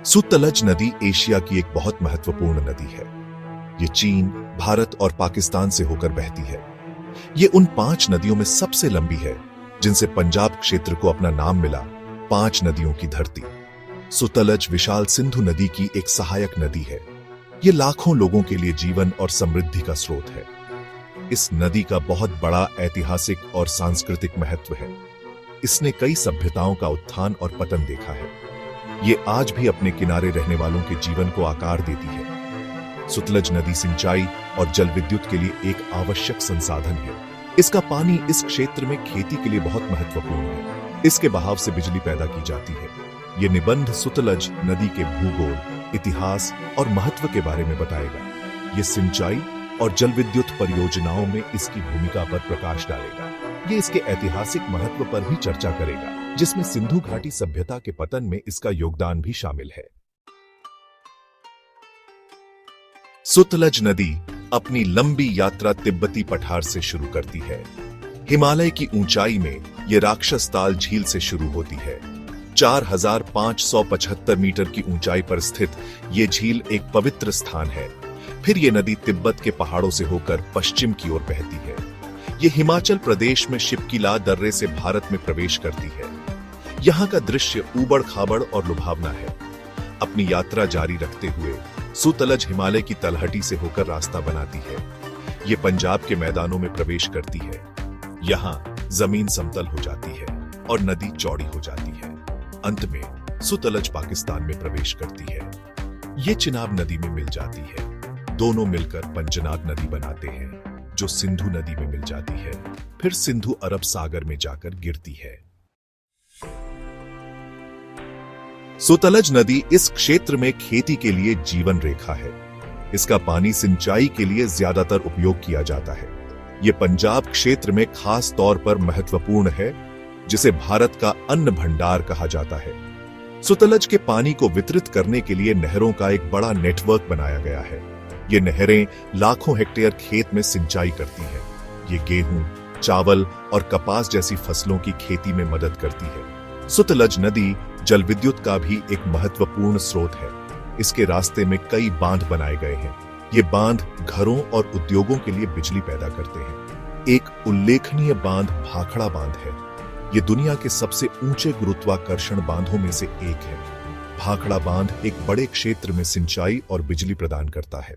सुतलज नदी एशिया की एक बहुत महत्वपूर्ण नदी है। ये चीन, भारत और पाकिस्तान से होकर बहती है। ये उन 5 नदियों में सबसे लंबी है जिनसे पंजाब क्षेत्र को अपना नाम मिला, 5 नदियों की धरती। सुतलज विशाल सिंधु नदी की एक सहायक नदी है। ये लाखों लोगों के लिए जीवन और समृद्धि का स्रोत है। इस नदी का बहुत बड़ा ऐतिहासिक और सांस्कृतिक महत्व है। इसने कई सभ्यताओं का उत्थान और पतन देखा है। ये आज भी अपने किनारे रहने वालों के जीवन को आकार देती है। सुतलज नदी सिंचाई और जल विद्युत के लिए एक आवश्यक संसाधन है। इसका पानी इस क्षेत्र में खेती के लिए बहुत महत्वपूर्ण है। इसके बहाव से बिजली पैदा की जाती है। ये निबंध सुतलज नदी के भूगोल, इतिहास और महत्व के बारे में बताएगा। ये सिंचाई और जल विद्युत परियोजनाओं में इसकी भूमिका पर प्रकाश डालेगा। ये इसके ऐतिहासिक महत्व पर भी चर्चा करेगा, जिसमें सिंधु घाटी सभ्यता के पतन में इसका योगदान भी शामिल है। सुतलज नदी अपनी लंबी यात्रा तिब्बती पठार से शुरू करती है। हिमालय की ऊंचाई में ये राक्षस ताल झील से शुरू होती है। 4575 मीटर की ऊंचाई पर स्थित ये झील एक पवित्र स्थान है। फिर ये नदी तिब्बत के पहाड़ों से होकर पश्चिम की ओर बहती है। ये हिमाचल प्रदेश में शिपकिला दर्रे से भारत में प्रवेश करती है। यहाँ का दृश्य ऊबड़ खाबड़ और लुभावना है। अपनी यात्रा जारी रखते हुए सुतलज हिमालय की तलहटी से होकर रास्ता बनाती है। ये पंजाब के मैदानों में प्रवेश करती है। यहाँ जमीन समतल हो जाती है और नदी चौड़ी हो जाती है। अंत में सुतलज पाकिस्तान में प्रवेश करती है। ये चिनाब नदी में मिल जाती है। दोनों मिलकर पंजनाद नदी बनाते हैं, जो सिंधु नदी में मिल जाती है। फिर सिंधु अरब सागर में जाकर गिरती है। सुतलज नदी इस क्षेत्र में खेती के लिए जीवन रेखा है। इसका पानी सिंचाई के लिए ज्यादातर उपयोग किया जाता है। यह पंजाब क्षेत्र में खास तौर पर महत्वपूर्ण है, जिसे भारत का अन्न भंडार कहा जाता है। सुतलज के पानी को वितरित करने के लिए नहरों का एक बड़ा नेटवर्क बनाया गया है। ये नहरें लाखों हेक्टेयर खेत में सिंचाई करती हैं। ये गेहूं, चावल और कपास जैसी फसलों की खेती में मदद करती है। सुतलज नदी जल विद्युत का भी एक महत्वपूर्ण स्रोत है। इसके रास्ते में कई बांध बनाए गए हैं। ये बांध घरों और उद्योगों के लिए बिजली पैदा करते हैं। एक उल्लेखनीय बांध भाखड़ा बांध है। ये दुनिया के सबसे ऊंचे गुरुत्वाकर्षण बांधों में से एक है। भाखड़ा बांध एक बड़े क्षेत्र में सिंचाई और बिजली प्रदान करता है।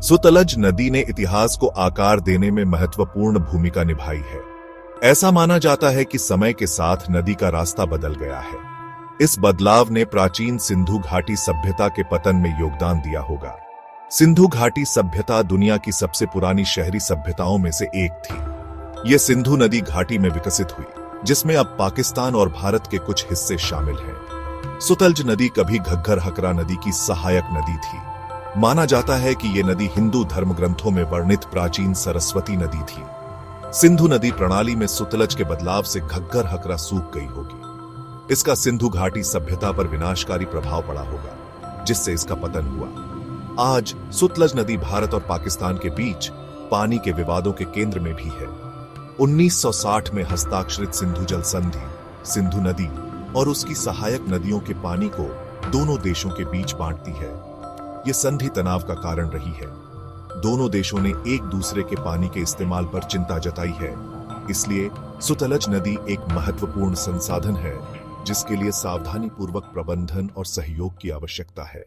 सुतलज नदी ने इतिहास को आकार देने में महत्वपूर्ण भूमिका निभाई है। ऐसा माना जाता है कि समय के साथ नदी का रास्ता बदल गया है। इस बदलाव ने प्राचीन सिंधु घाटी सभ्यता के पतन में योगदान दिया होगा। सिंधु घाटी सभ्यता दुनिया की सबसे पुरानी शहरी सभ्यताओं में से एक थी। यह सिंधु नदी घाटी में विकसित हुई, जिसमें अब पाकिस्तान और भारत के कुछ हिस्से शामिल हैं। सुतलज नदी कभी घग्गर हकरा नदी की सहायक नदी थी। माना जाता है कि यह नदी हिंदू धर्म ग्रंथों में वर्णित प्राचीन सरस्वती नदी थी। सिंधु नदी प्रणाली में सुतलज के बदलाव से घग्गर हकरा सूख गई होगी। इसका सिंधु घाटी सभ्यता पर विनाशकारी प्रभाव पड़ा होगा, जिससे इसका पतन हुआ। आज सुतलज नदी भारत और पाकिस्तान के बीच पानी के विवादों के केंद्र में भी है। 1960 में हस्ताक्षरित सिंधु जल संधि सिंधु नदी और उसकी सहायक नदियों के पानी को दोनों देशों के बीच बांटती है। यह संधि तनाव का कारण रही है। दोनों देशों ने एक दूसरे के पानी के इस्तेमाल पर चिंता जताई है। इसलिए सुतलज नदी एक महत्वपूर्ण संसाधन है, जिसके लिए सावधानीपूर्वक प्रबंधन और सहयोग की आवश्यकता है।